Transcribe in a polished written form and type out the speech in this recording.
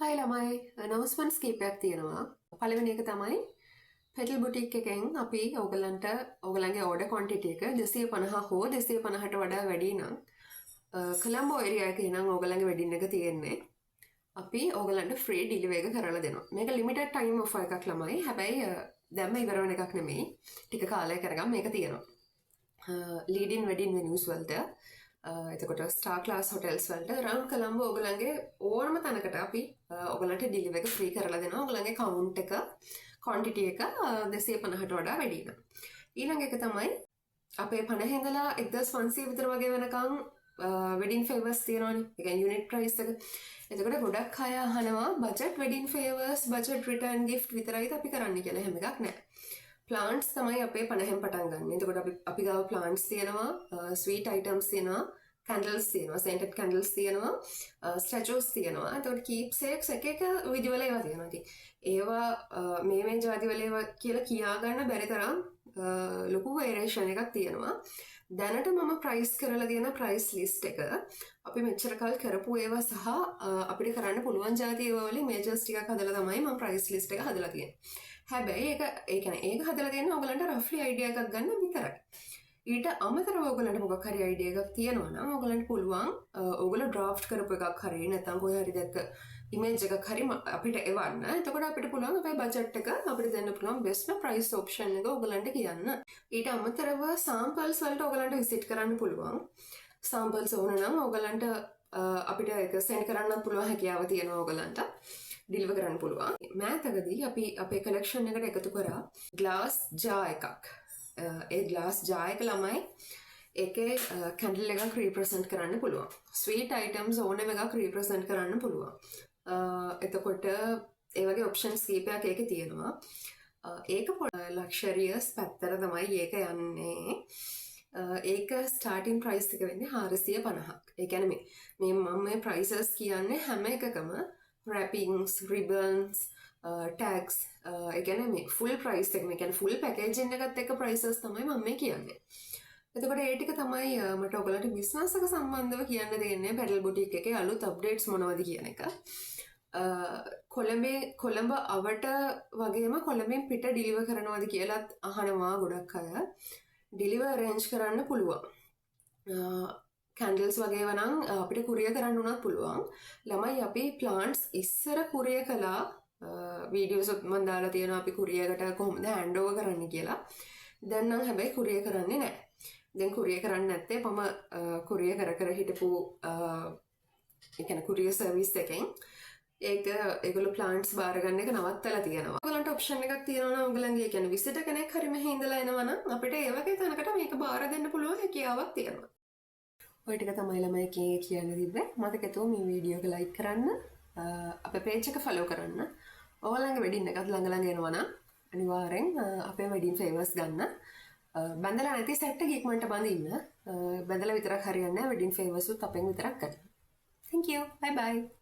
හයි ළමයි announcements කීපයක් තියෙනවා. පළවෙනි එක තමයි Petal Boutique එකෙන් අපි ඔයගලන්ගේ order quantity එක 250 හෝ 250ට වඩා වැඩි නම් කොළඹ area එකේ නම් ඔයගලන්ගේ wedding එක තියෙන්නේ. අපි ඔයගලන්ට free delivery එක කරලා දෙනවා. මේක limited time offer එකක් ළමයි. හැබැයි දැම්ම ඉවර වෙන එකක් නෙමෙයි. ටික කාලයක් කරගන්න මේක තියෙනවා. leading wedding venues වලට එතකොට ස්ටාර් ක්ලාස් හොටෙල්ස් වලට රවුන්ඩ් කොළඹ ඔයගලන්ගේ ඕනම තැනකට අපි ඔයගලන්ට ඩිලිවර් එක ෆ්‍රී කරලා දෙනවා. ඔයගලන්ගේ කවුන්ට් එක ක්වොන්ටිටි එක 250ට වඩා වැඩි නම්. ඊළඟ එක තමයි අපේ 50 ඉඳලා 1500 විතර වගේ වෙනකන් වෙඩින් ෆේවර්ස් තියෙනවානේ. ඒ කියන්නේ යුනිට් ප්‍රයිස් එක. එතකොට ගොඩක් අය අහනවා budget wedding favours budget return gift විතරයිද අපි කරන්නේ කියලා. එහෙම එකක් නැහැ. ප්ලාන්ට්ස් තමයි අපේ 50න් පටන් ගන්න. එතකොට අපි ගාව ප්ලාන්ට්ස් තියෙනවා, ස්වීට් අයිටම්ස් තියෙනවා, කැන්ඩල්ස් තියෙනවා, සෙන්ටඩ් කැන්ඩල්ස් තියෙනවා, ස්ටැචුස් තියෙනවා. එතකොට කීප්සේක්ස් එක විදිවල ඒවා තියෙනවා. ඉතින් ඒවා මේ ජාතිවල ඒවා කියලා කියා ගන්න බැරි තරම් ලොකු වේරියේෂන් එකක් තියෙනවා. දැනට මම ප්‍රයිස් කරලා තියෙන ප්‍රයිස් ලිස්ට් එක අපි මෙච්චර කල් කරපු ඒවා සහ අපිට කරන්න පුළුවන් ජාති ඒවා වලින් මේජර්ස් ටිකක් හදලා තමයි මම ප්‍රයිස් ලිස්ට් එක හදලා තියෙන්නේ. හැබැයි ඒක හදලා තියෙන්නේ ඔයගලන්ට රෆ්ලි අයිඩියා එකක් ගන්න විතරයි. ඊට අමතරව ඔයගලන්ට මොකක් හරි අයිඩියා එකක් තියෙනවා නම් ඔයගලන්ට පුළුවන් ඔයගල ඩ්‍රාෆ්ට් කරපු එකක් හරි නැත්නම් කොහේ හරි දැක්ක ඉමේජ් එකක් හරි අපිට එවන්න. එතකොට අපිට පුළුවන් අපේ බජට් එක අපිට දෙන්න පුළුවන් බෙස්ට් ප්‍රයිස් ඔප්ෂන් එක ඔයගලන්ට කියන්න. ඊට අමතරව සෑම්පල්ස් වලට ඔයගලන්ට විසිට් කරන්න පුළුවන්. සෑම්පල්ස් ඕන නම් ඔයගලන්ට අපිට ඒක සෙන්ඩ් කරන්නත් පුළුවන් හැකියාව තියෙනවා ඔයගලන්ට. ඩිලිවර් කරන්න පුළුවන්. මෑතකදී අපි අපේ කලෙක්ෂන් එකට එකතු කරා ග්ලාස් ජා එකක්. ඒ ග්ලාස් ජා එක ළමයි ඒකේ කැන්ඩල් එකක් රීප්‍රසන්ට් කරන්න පුළුවන්. ස්වීට් අයිටම්ස් ඕනම එකක් රීප්‍රසන්ට් කරන්න පුළුවන්. එතකොට ඒ වගේ ඔප්ෂන්ස් කීපයක් ඒකේ තියෙනවා. ඒක ලක්ෂරියස් පැත්තට තමයි ඒක යන්නේ. ඒක ස්ටාර්ටින් ප්‍රයිස් එක වෙන්නේ 450ක්. ඒ කියන්නේ මේ ප්‍රයිසස් කියන්නේ හැම එකකම wrappings, ribbons, tags, ඒ කියන්නේ මේ full price එක, මේ කියන්නේ full packaging එකත් එක්ක prices තමයි මම මේ කියන්නේ. එතකොට ඒ ටික තමයි මට ඔයගලන්ට business එක සම්බන්ධව කියන්න දෙන්නේ Petal Boutique එකේ අලුත් updates මොනවද කියන එක. කොළඹ අවට වගේම කොළඹෙන් පිට ඩිලිවර් කරනවද කියලාත් අහනවා ගොඩක් අය. ඩිලිවර් arrange කරන්න පුළුවන්. කැන්ඩල්ස් වගේ වනම් අපිට කුරිය කරන්න උනත් පුළුවන්. ළමයි අපි ප්ලාන්ට්ස් ඉස්සර කුරිය කළා. වීඩියෝස් මම දාලා තියෙනවා අපි කුරියකට කොහොමද හෑන්ඩ් ඕවර් කරන්න කියලා. දැන් නම් හැබැයි කුරිය කරන්නේ නැහැ. දැන් කුරිය කරන්නේ නැත්තේ මම කුරිය කර හිටපු ඒ කියන්නේ කුරිය සර්විස් එකෙන් ඒගොල්ලෝ ප්ලාන්ට්ස් බාර ගන්න එක නවත්තලා තියෙනවා. ඔයගලන්ට ඔප්ෂන් එකක් තියෙනවා නම් ඔයගලන්ගේ ඒ කියන්නේ විසිටර් කෙනෙක් හරි මෙහි ඉඳලා එනවා නම් අපිට ඒ වගේ තැනකට මේක බාර දෙන්න පුළුවන් හැකියාවක් තියෙනවා. ඔය ටික තමයි ළමයි කියන්න තිබ්බේ. මතකද මේ වීඩියෝ එක ලයික් කරන්න, අපේ පේජ් එක ෆලෝ කරන්න. ඔයාලගේ වෙඩින් එකත් ළඟ එනවා නම් අනිවාර්යෙන් අපේ වෙඩින් ෆේවර්ස් ගන්න. බැඳලා නැති සෙට් එක ඉක්මනට බඳින්න. බැඳලා විතරක් හරියන්නේ නැහැ. වෙඩින් ෆේවර්ස් උත් අපෙන් විතරක් ගන්න. Thank you. Bye bye.